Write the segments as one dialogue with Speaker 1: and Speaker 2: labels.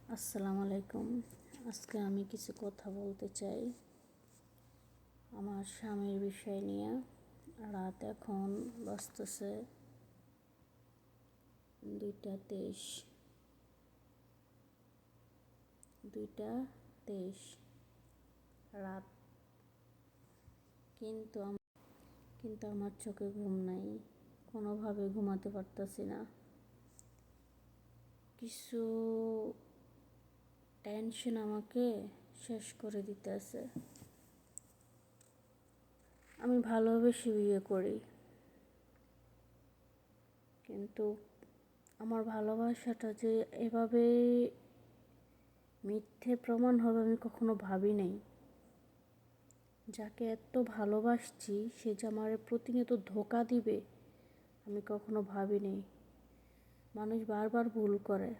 Speaker 1: আসসালামু আলাইকুম। আজকে আমি কিছু কথা বলতে চাই আমার স্বামীর বিষয় নিয়ে। রাত এখন বাজতেছে 2:23। 2:23 রাত, কিন্তু আমার চোখে ঘুম নাই, কোনোভাবে ঘুমাতে পারতাছি না। কিছু টেনশন আমাকে শেষ করে দিতেছে। আমি ভালোবেসে বিয়ে করি, কিন্তু আমার ভালোবাসাটা যে এভাবে মিথ্যে প্রমাণ হবে আমি কখনো ভাবি নাই। যাকে এত ভালোবাসছি সে যে আমার প্রতিনিয়ত ধোঁকা দিবে আমি কখনো ভাবি নাই। মানুষ বারবার ভুল করে,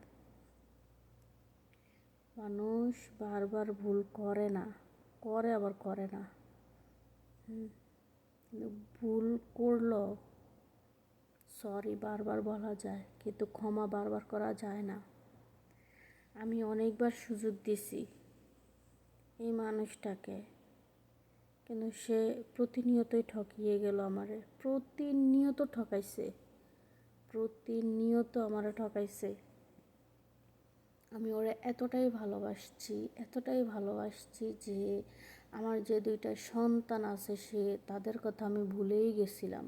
Speaker 1: মানুষ বারবার ভুল করে না, করে আবার করে না। ভুল করলো সরি বারবার বলা যায়, কিন্তু ক্ষমা বারবার করা যায় না। আমি অনেকবার সুযোগ দিছি এই মানুষটাকে, কিন্তু সে প্রতিনিয়তই ঠকিয়ে গেল আমারে। প্রতিনিয়ত ঠকাইছে, প্রতিনিয়ত আমারে ঠকাইছে। আমি ওরে এতটাই ভালোবাসছি যে আমার যে 2টা সন্তান আছে তাদের কথা আমি ভুলেই গেছিলাম।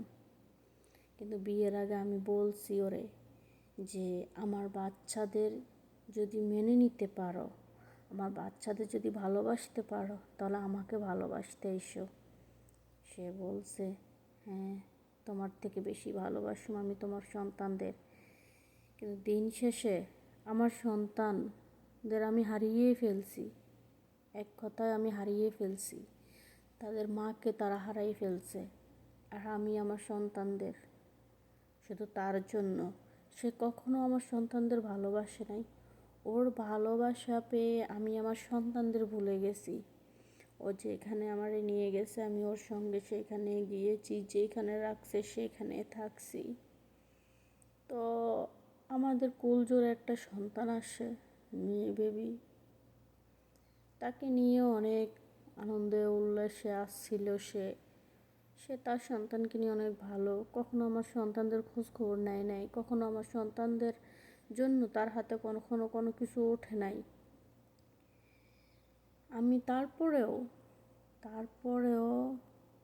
Speaker 1: কিন্তু বিয়ের আগে আমি বলছি ওরে যে আমার বাচ্চাদের যদি মেনে নিতে পারো, আমার বাচ্চাদের যদি ভালোবাসতে পারো, তাহলে আমাকে ভালোবাসতে এসো। সে বলছে, হ্যাঁ তোমার থেকে বেশি ভালোবাসি আমি তোমার সন্তানদের। কিন্তু দিন শেষে আমার সন্তানদের আমি হারিয়েই ফেলছি। এক কথায় আমি হারিয়ে ফেলছি, তাদের মাকে তারা হারাই ফেলছে। আর আমি আমার সন্তানদের, শুধু তার জন্য সে কখনো আমার সন্তানদের ভালোবাসে নাই। ওর ভালোবাসা পেয়ে আমি আমার সন্তানদের ভুলে গেছি। ও যেখানে আমারে নিয়ে গেছে আমি ওর সঙ্গে সেখানে গিয়েছি, যেখানে রাখছে সেখানে থাকছি। তো আমাদের কুলজোর একটা সন্তান আসে, মেয়ে বেবি, তাকে নিয়ে অনেক আনন্দে উল্লাসে আসছিল। সে তার সন্তানকে নিয়ে অনেক ভালো। কখনো আমার সন্তানদের খোঁজ খবর নেয় নাই, কখনো আমার সন্তানদের জন্য তার হাতে কখনো কোনো কিছু ওঠে নাই। আমি তারপরেও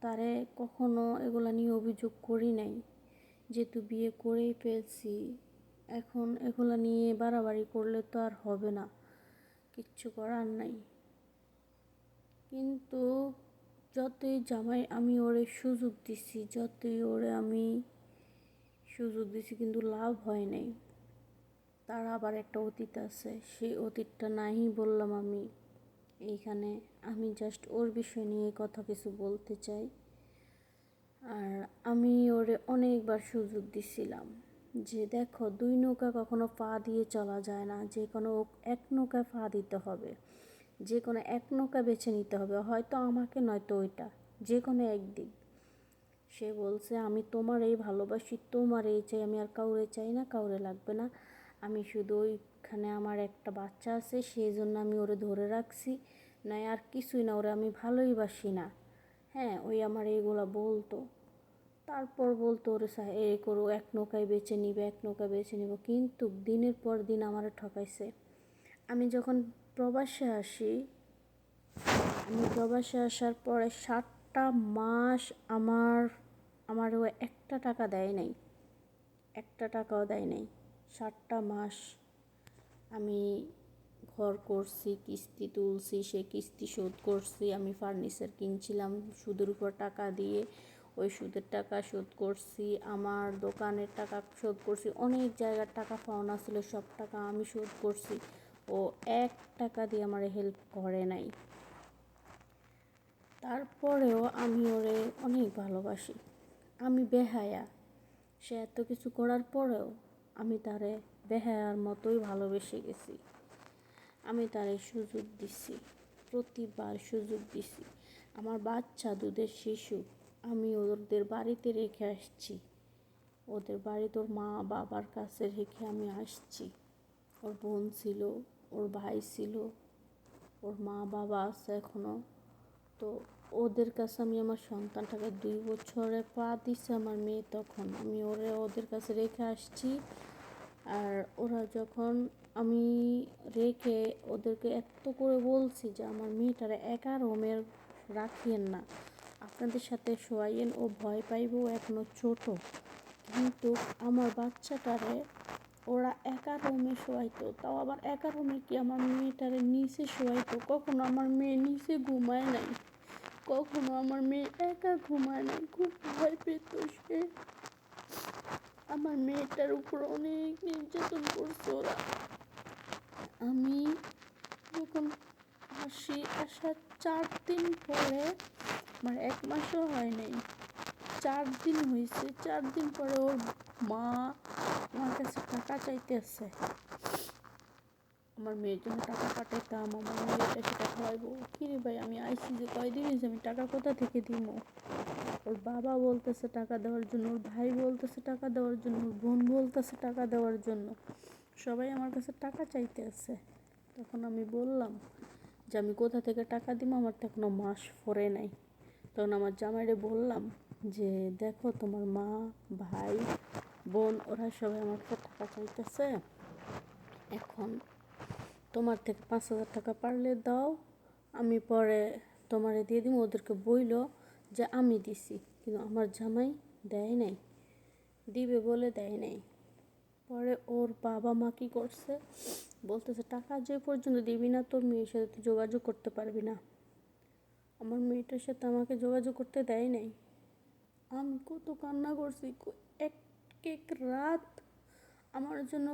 Speaker 1: তারে কখনো এগুলা নিয়ে অভিযোগ করি নাই। যেহেতু বিয়ে করেই ফেলছি, এখন এগুলা নিয়ে বাড়াবাড়ি করলে তো আর হবে না, কিচ্ছু করার নাই। কিন্তু যতই আমি ওরে সুযোগ দিছি, কিন্তু লাভ হয় নাই। তার আবার একটা অতীত আছে, সেই অতীতটা নাই বললাম আমি এইখানে। আমি জাস্ট ওর বিষয় নিয়ে কথা কিছু বলতে চাই। আর আমি ওরে অনেকবার সুযোগ দিছিলাম যে দেখো, 2 নৌকা কখনো পা দিয়ে চলা যায় না, যে কোনো এক নৌকায় পা দিতে হবে, যে কোনো এক নৌকা বেছে নিতে হবে, হয়তো আমাকে নয়তো ওইটা, যে কোনো একদিক। সে বলছে আমি তোমার এই ভালোবাসি, তোমার এই চাই, আমি আর কাউরে চাই না, কাউরে লাগবে না। আমি শুধু ওইখানে আমার একটা বাচ্চা আছে সেই জন্য আমি ওরে ধরে রাখছি, নয় আর কিছুই না, ওরে আমি ভালোই বাসি না। হ্যাঁ, ওই আমার এইগুলা বলতো। তারপর বলতো ওরে এই করো, এক নৌকায় বেছে নিবে, এক নৌকা বেছে নিব। কিন্তু দিনের পর দিন আমারে ঠকাইছে। আমি যখন প্রবাসে আসি, প্রবাসে আসার পরে 7টা মাস আমার ও একটা টাকা দেয় নাই, একটা টাকাও দেয় নাই। 7টা মাস আমি ঘর করছি, কিস্তি তুলছি, সে কিস্তি শোধ করছি। আমি ফার্নিচার কিনছিলাম সুদের উপর টাকা দিয়ে, ওই সুদের টাকা শোধ করছি। আমার দোকানের টাকা শোধ করছি, অনেক জায়গার টাকা পাওনা ছিল, সব টাকা আমি শোধ করছি। ও 1 টাকা দিয়ে আমার হেল্প করে নাই। তারপরেও আমি ওরে অনেক ভালোবাসি। আমি বেহায়া, সে এত কিছু করার পরেও আমি তারে বেহায়ার মতোই ভালোবেসে গেছি। আমি তারে সুযোগ দিছি, প্রতিবার সুযোগ দিছি। আমার বাচ্চা, দুধের শিশু, আমি ওদের বাড়িতে রেখে আসছি, ওদের বাড়িতে ওর মা বাবার কাছে রেখে আমি আসছি। ওর বোন ছিল, ওর ভাই ছিল, ওর মা বাবা আছে এখনও। তো ওদের কাছে আমি আমার সন্তানটাকে 2 বছরে পা দিছে আমার মেয়ে, তখন আমি ওদের কাছে রেখে আসছি। আর ওরা যখন আমি রেখে ওদেরকে এত করে বলছি যে আমার মেয়েটারে একা রুমের রাখিয়েন না, আপনাদের সাথে শোয়াইয়েন, ও ভয় পাইব, ও এখনও ছোটো। কিন্তু আমার বাচ্চাটারে ওরা একা রুমে শোয়াইতো, তাও আবার একা রুমে কি আমার মেয়েটারে নিচে শোয়াইতো। কখনো আমার মেয়ে নিচে ঘুমায় নাই, কখনো আমার মেয়ে একা ঘুমায় নাই, খুব ভয় পেত সে। আমার মেয়েটার উপর অনেক নির্যাতন করছে ওরা। আমি যখন আসার 4 দিন পরে, আমার 1 মাসও হয় নাই, 4 দিন হয়েছে, 4 দিন পরে ওর মা আমার কাছে টাকা চাইতেছে। আমার মেয়ের জন্য টাকা পাঠাইতাম, আমার মেয়েটা সেটা খাওয়াইবো। কিরে ভাই, আমি আইসি যে কয়দিন হয়েছে, আমি টাকা কোথা থেকে দিব? ওর বাবা বলতেছে টাকা দেওয়ার জন্য, ওর ভাই বলতেছে টাকা দেওয়ার জন্য, ওর বোন বলতেছে টাকা দেওয়ার জন্য, সবাই আমার কাছে টাকা চাইতে আছে। তখন আমি বললাম যে আমি কোথা থেকে টাকা দিব, আমার তো এখনো মাস পরে নাই। তখন আমার জামাইরে বললাম যে দেখো, তোমার মা, ভাই, বোন ওরা সবাই আমার কাছে টাকা চাইতেছে, এখন তোমার থেকে 5,000 টাকা পারলে দাও, আমি পরে তোমারে দিয়ে দিব। ওদেরকে বইলো যে আমি দিছি, কিন্তু আমার জামাই দেয় নাই, দিবে বলে দেয় নাই। পরে ওর বাবা মা কী করছে, বলতেছে টাকা যে পর্যন্ত দিবি না তোর মেয়ের সাথে তুই যোগাযোগ করতে পারবি না। আমার মেয়েটার সাথে আমাকে যোগাযোগ করতে দেয় নাই। আমি কত কান্না করছি, এক এক রাত আমার জন্য,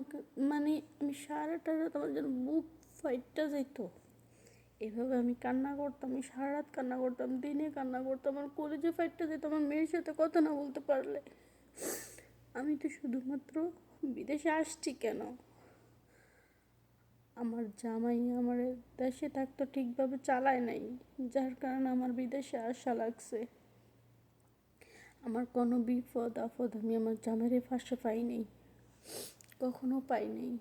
Speaker 1: মানে আমি সারাটা রাত আমার জন্য বুক ফাইটটা যেত। এভাবে আমি কান্না করতাম, আমি সারা রাত কান্না করতাম, দিনে কান্না করতাম, আমার কলেজে ফাইটটা যেত আমার মেয়ের সাথে কথা না বলতে পারলে। আমি তো শুধুমাত্র বিদেশে আসছি কেন, আমার জামাই আমার দেশে থাকতো ঠিকভাবে চালায় নাই, যার কারণে আমার বিদেশে আসা লাগছে। আমার কোনো বিপদ আপদ আমি আমার জামাইরে ফাঁসে পাই নাই, কখনো পাই নাই।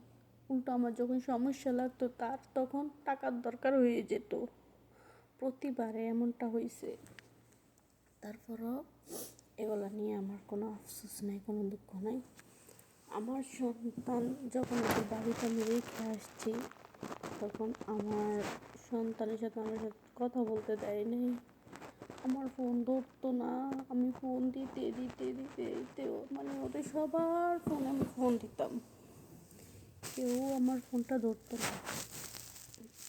Speaker 1: উল্টো আমার যখন সমস্যা লাগতো তার তখন টাকার দরকার হয়ে যেত, প্রতিবারে এমনটা হয়েছে। তারপরও এগুলো নিয়ে আমার কোনো আফসোস নেই, কোনো দুঃখ নাই। আমার সন্তান যখন ওদের বাড়িতে আমি রেখে আসছি, তখন আমার সন্তানের সাথে আমার সাথে কথা বলতে দেয় নাই, আমার ফোন ধরতো না। আমি ফোন দিতে দিতে দিতে দিতে মানে ওদের সবার ফোন আমি ফোন দিতাম, কেউ আমার ফোনটা ধরতো না,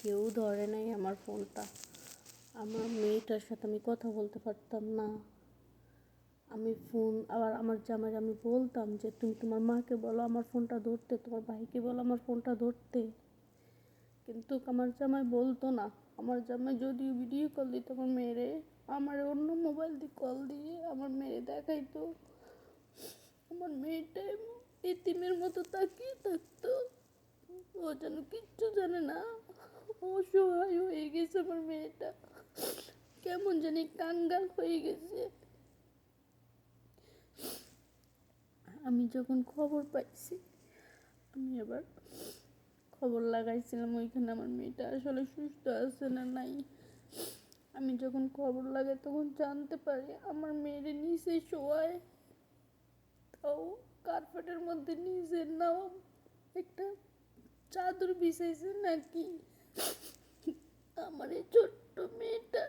Speaker 1: কেউ ধরে নাই আমার ফোনটা। আমার মেয়েটার সাথে আমি কথা বলতে পারতাম না। আমি ফোন আবার আমার জামাইয়ের আমি বলতাম যে তুমি তোমার মাকে বলো আমার ফোনটা ধরতে, তোমার ভাইকে বলো আমার ফোনটা ধরতে, কিন্তু আমার জামাই বলতো না। আমার জামাই যদিও ভিডিও কল দিত আমার মেয়েরে, আমার অন্য মোবাইল দিয়ে কল দিয়ে আমার মেয়ে দেখাইতো। আমার মেয়েটা এতিমের মতো তাকিয়ে থাকতো, ও যেন কিচ্ছু জানে না, অসহায় হয়ে গেছে আমার মেয়েটা, কেমন জানি কাঙ্গাল হয়ে গেছে। আমি যখন খবর পাইছি, আমি আবার খবর লাগাইছিলাম ওইখানে আমার মেয়েটা আসলে সুস্থ আছে না নাই। আমি যখন খবর লাগাই তখন জানতে পারি আমার মেয়ের নিচে শোয়ায়, তাও কার্পেটের মধ্যে নিজের নাও একটা চাদর বিছাইছে নাকি। আমার এই ছোট্ট মেয়েটা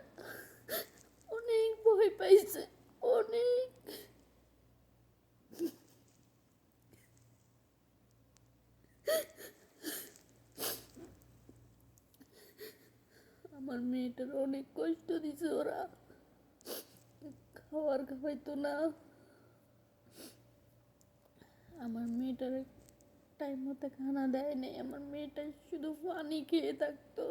Speaker 1: অনেক ভয় পাইছে, অনেক। আমার মেয়েটার অনেক কষ্ট দিছে ওরা, খাবার খাওয়াইতো না, আমার মেয়েটার টাইম মতো খানা দেয় নাই, আমার মেয়েটা শুধু পানি খেয়ে থাকতো।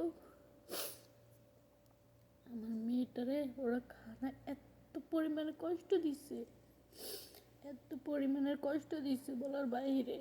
Speaker 1: আমার মেয়েটারে ওরা খানা এত পরিমাণে কষ্ট দিছে, এত পরিমাণের কষ্ট দিছে বলার বাইরে।